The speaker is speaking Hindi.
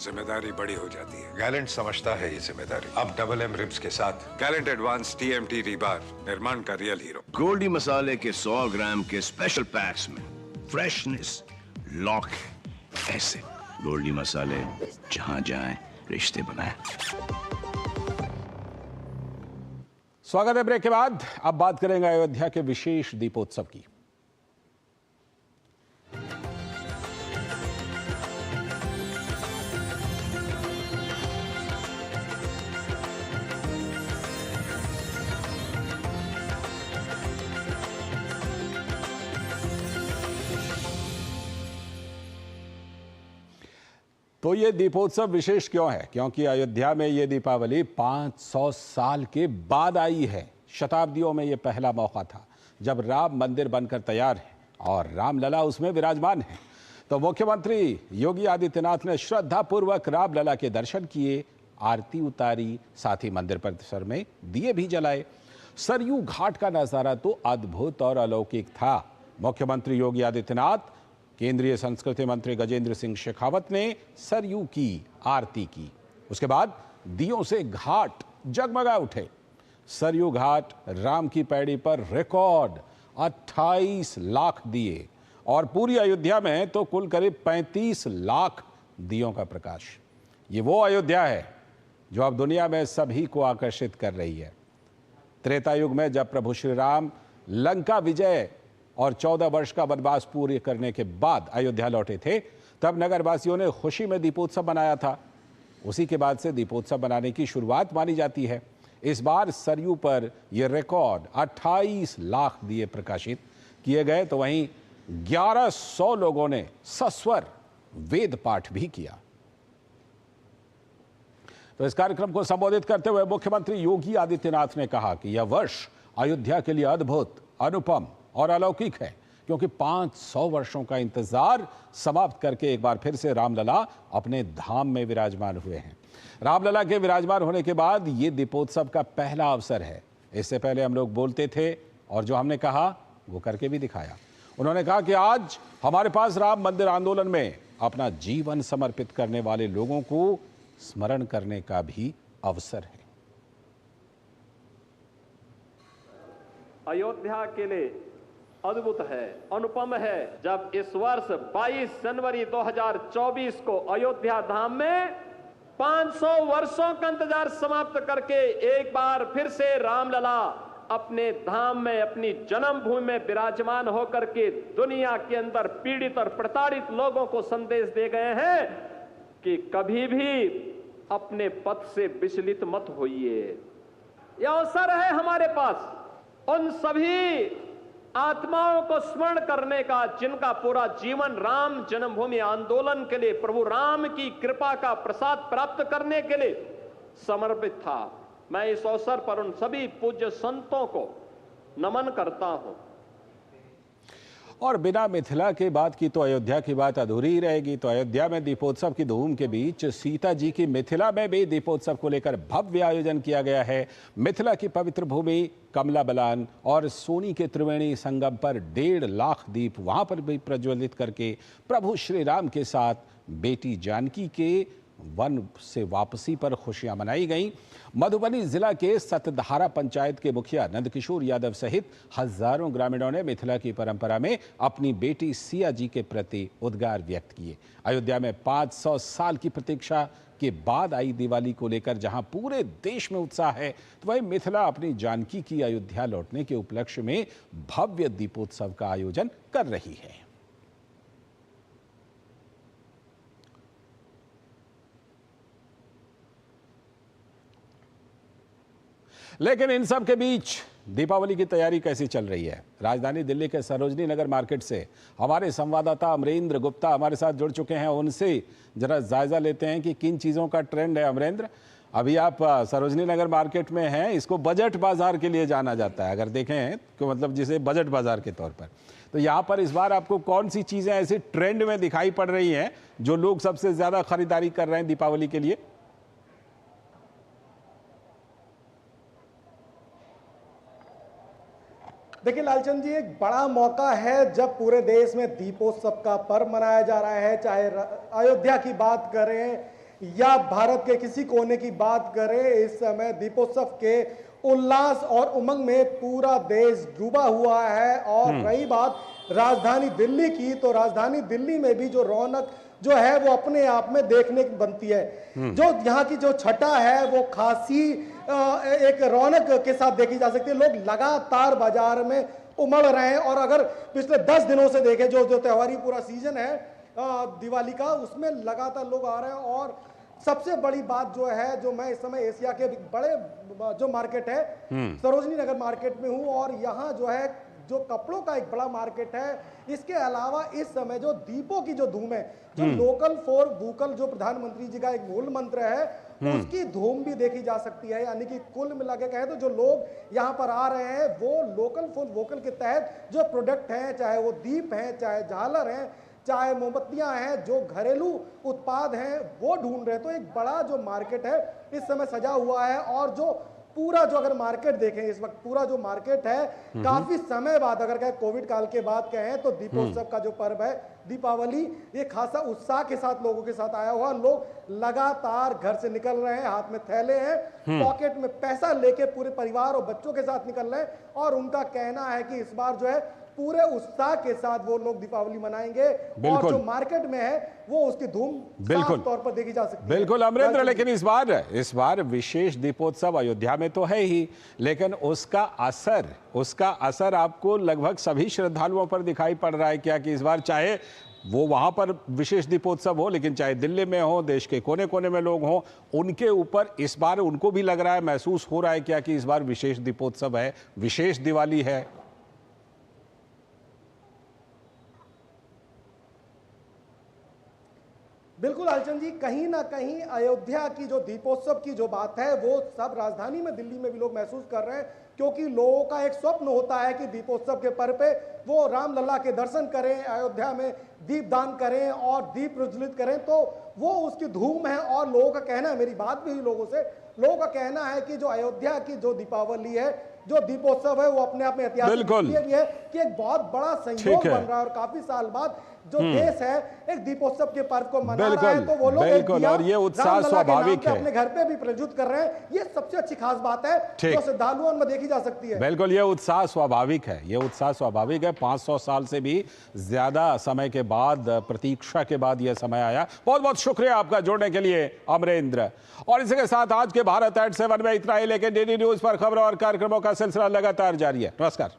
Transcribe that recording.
जिम्मेदारी बड़ी हो जाती है। गैलेंट समझता है ये जिम्मेदारी। अब डबल एम रिब्स के साथ गैलेंट एडवांस टीएमटी रीबार, निर्माण का रियल हीरो। गोल्डी मसाले के 100 ग्राम के स्पेशल पैक्स में फ्रेशनेस लॉक है। ऐसे गोल्डी मसाले जहां जाएं रिश्ते बनाएं। स्वागत है ब्रेक के बाद। अब बात करेंगे अयोध्या के विशेष दीपोत्सव की। तो ये दीपोत्सव विशेष क्यों है? क्योंकि अयोध्या में ये दीपावली 500 साल के बाद आई है। शताब्दियों में ये पहला मौका था जब राम मंदिर बनकर तैयार है और रामलला उसमें विराजमान है। तो मुख्यमंत्री योगी आदित्यनाथ ने श्रद्धापूर्वक रामलला के दर्शन किए, आरती उतारी, साथ ही मंदिर परिसर में दिए भी जलाए। सरयू घाट का नजारा तो अद्भुत और अलौकिक था। मुख्यमंत्री योगी आदित्यनाथ, केंद्रीय संस्कृति मंत्री गजेंद्र सिंह शेखावत ने सरयू की आरती की। उसके बाद दियों से घाट जगमगा उठे। सरयू घाट राम की पैड़ी पर रिकॉर्ड 28 लाख दिए और पूरी अयोध्या में तो कुल करीब 35 लाख दियों का प्रकाश। ये वो अयोध्या है जो अब दुनिया में सभी को आकर्षित कर रही है। त्रेता युग में जब प्रभु श्री राम लंका विजय और 14 वर्ष का वनवास पूरे करने के बाद अयोध्या लौटे थे, तब नगरवासियों ने खुशी में दीपोत्सव मनाया था। उसी के बाद से दीपोत्सव मनाने की शुरुआत मानी जाती है। इस बार सरयू पर यह रिकॉर्ड 28 लाख दिए प्रकाशित किए गए, तो वहीं 1100 लोगों ने सस्वर वेद पाठ भी किया। तो इस कार्यक्रम को संबोधित करते हुए मुख्यमंत्री योगी आदित्यनाथ ने कहा कि यह वर्ष अयोध्या के लिए अद्भुत, अनुपम और अलौकिक है, क्योंकि 500 वर्षों का इंतजार समाप्त करके एक बार फिर से रामलला अपने धाम में विराजमान हुए हैं। रामलला के विराजमान होने के बाद ये दीपोत्सव का पहला अवसर है। इससे पहले हम लोग बोलते थे और जो हमने कहा वो करके भी दिखाया। उन्होंने कहा कि आज हमारे पास राम मंदिर आंदोलन में अपना जीवन समर्पित करने वाले लोगों को स्मरण करने का भी अवसर है। अयोध्या के लिए अद्भुत है, अनुपम है जब इस वर्ष 22 जनवरी 2024 को अयोध्या धाम में 500 वर्षों का इंतजार समाप्त करके एक बार फिर से रामलला अपने धाम में, अपनी जन्मभूमि में विराजमान होकर के दुनिया के अंदर पीड़ित और प्रताड़ित लोगों को संदेश दे गए हैं कि कभी भी अपने पथ से विचलित मत होइए। यह अवसर है हमारे पास उन सभी आत्माओं को स्मरण करने का जिनका पूरा जीवन राम जन्मभूमि आंदोलन के लिए, प्रभु राम की कृपा का प्रसाद प्राप्त करने के लिए समर्पित था। मैं इस अवसर पर उन सभी पूज्य संतों को नमन करता हूं। और बिना मिथिला के बात की तो अयोध्या की बात अधूरी ही रहेगी। तो अयोध्या में दीपोत्सव की धूम के बीच सीता जी की मिथिला में भी दीपोत्सव को लेकर भव्य आयोजन किया गया है। मिथिला की पवित्र भूमि कमला बलान और सोनी के त्रिवेणी संगम पर 1.5 लाख दीप वहां पर भी प्रज्वलित करके प्रभु श्री राम के साथ बेटी जानकी के वन से वापसी पर खुशियां मनाई गईं। मधुबनी जिला के सतधारा पंचायत के मुखिया नंदकिशोर यादव सहित हजारों ग्रामीणों ने मिथिला की परंपरा में अपनी बेटी सिया जी के प्रति उद्गार व्यक्त किए। अयोध्या में 500 साल की प्रतीक्षा के बाद आई दिवाली को लेकर जहां पूरे देश में उत्साह है, तो वहीं मिथिला अपनी जानकी की अयोध्या लौटने के उपलक्ष्य में भव्य दीपोत्सव का आयोजन कर रही है। लेकिन इन सब के बीच दीपावली की तैयारी कैसी चल रही है? राजधानी दिल्ली के सरोजनी नगर मार्केट से हमारे संवाददाता अमरेंद्र गुप्ता हमारे साथ जुड़ चुके हैं। उनसे जरा जायजा लेते हैं कि किन चीज़ों का ट्रेंड है। अमरेंद्र, अभी आप सरोजनी नगर मार्केट में हैं। इसको बजट बाजार के लिए जाना जाता है, अगर देखें तो, मतलब जिसे बजट बाजार के तौर पर। तो यहाँ पर इस बार आपको कौन सी चीज़ें ऐसी ट्रेंड में दिखाई पड़ रही हैं जो लोग सबसे ज़्यादा खरीदारी कर रहे हैं दीपावली के लिए? देखिए लालचंद जी, एक बड़ा मौका है जब पूरे देश में दीपोत्सव का पर्व मनाया जा रहा है। चाहे अयोध्या की बात करें या भारत के किसी कोने की बात करें, इस समय दीपोत्सव के उल्लास और उमंग में पूरा देश डूबा हुआ है। और रही बात राजधानी दिल्ली की, तो राजधानी दिल्ली में भी जो रौनक जो है वो अपने आप में देखने की बनती है। जो यहाँ की जो छटा है वो खासी एक रौनक के साथ देखी जा सकती है। लोग लगातार बाजार में उमड़ रहे हैं और अगर पिछले 10 दिनों से देखें जो त्योहारी पूरा सीजन है दिवाली का, उसमें लगातार लोग आ रहे हैं। और सबसे बड़ी बात जो है, जो मैं इस समय एशिया के बड़े जो मार्केट है सरोजनी नगर मार्केट में हूं और यहाँ जो है जो कपड़ों का एक बड़ा मार्केट है, इसके अलावा इस समय जो दीपों की जो धूम है, जो लोकल फॉर वोकल जो प्रधानमंत्री जी का एक मूल मंत्र है, उसकी धूम भी देखी जा सकती है। यानी कि कुल मिला के कहें तो जो लोग यहाँ पर आ रहे हैं वो लोकल फॉर वोकल के तहत जो प्रोडक्ट हैं, चाहे वो दीप हैं, चाहे झालर हैं, चाहे मोमबत्तियां हैं, जो घरेलू उत्पाद हैं, वो ढूंढ रहे हैं। तो एक बड़ा जो मार्केट है इस समय सजा हुआ है। और जो पूरा जो अगर मार्केट देखें इस वक्त, पूरा जो मार्केट है काफी समय बाद, अगर कहें कोविड काल के बाद कहें तो दीपोत्सव का जो पर्व है दीपावली, ये खासा उत्साह के साथ लोगों के साथ आया हुआ। लोग लगातार घर से निकल रहे हैं, हाथ में थैले हैं, पॉकेट में पैसा लेके पूरे परिवार और बच्चों के साथ निकल रहे हैं। और उनका कहना है कि इस बार जो है पूरे उत्साह के साथ वो लोग दीपावली मनाएंगे। और जो मार्केट में है वो उसकी धूम साफ तौर पर देखी जा सकती है। बिल्कुल अमरेंद्र, लेकिन इस बार विशेष दीपोत्सव अयोध्या में तो है ही, लेकिन उसका असर आपको लगभग सभी श्रद्धालुओं पर दिखाई पड़ रहा है क्या? कि इस बार चाहे वो वहां पर विशेष दीपोत्सव हो, लेकिन चाहे दिल्ली में हो, देश के कोने कोने में लोग हों, उनके ऊपर इस बार उनको भी लग रहा है, महसूस हो रहा है क्या कि इस बार विशेष दीपोत्सव है, विशेष दिवाली है? बिल्कुल हलचंद जी, कहीं ना कहीं अयोध्या की जो दीपोत्सव की जो बात है वो सब राजधानी में दिल्ली में भी लोग महसूस कर रहे हैं। क्योंकि लोगों का एक स्वप्न होता है कि दीपोत्सव के पर्व पे वो रामलला के दर्शन करें, अयोध्या में दीपदान करें और दीप प्रज्वलित करें, तो वो उसकी धूम है। और लोगों का कहना है, मेरी बात भी हुई लोगों से, लोगों का कहना है कि जो अयोध्या की जो दीपावली है, जो दीपोत्सव है, वो अपने आप में ऐतिहासिक भी है कि एक बहुत बड़ा संयोग बन रहा है। और काफी साल बाद जो देश है एक दीपोत्सव के पर्व को मना रहा है, तो वो लोग और ये उत्साह स्वाभाविक है, अपने घर पे भी प्रज्वलित कर रहे हैं। ये सबसे अच्छी खास बात है जो श्रद्धालुओं में देखी जा सकती है। बिल्कुल, ये उत्साह स्वाभाविक है, ये उत्साह स्वाभाविक है। 500 साल से भी ज्यादा समय के बाद, प्रतीक्षा के बाद यह समय आया। बहुत बहुत शुक्रिया आपका जुड़ने के लिए अमरेंद्र। और इसी के साथ आज के भारत@7 में इतना ही, लेकिन DD न्यूज पर खबरों और कार्यक्रमों का सिलसिला लगातार जारी है। नमस्कार।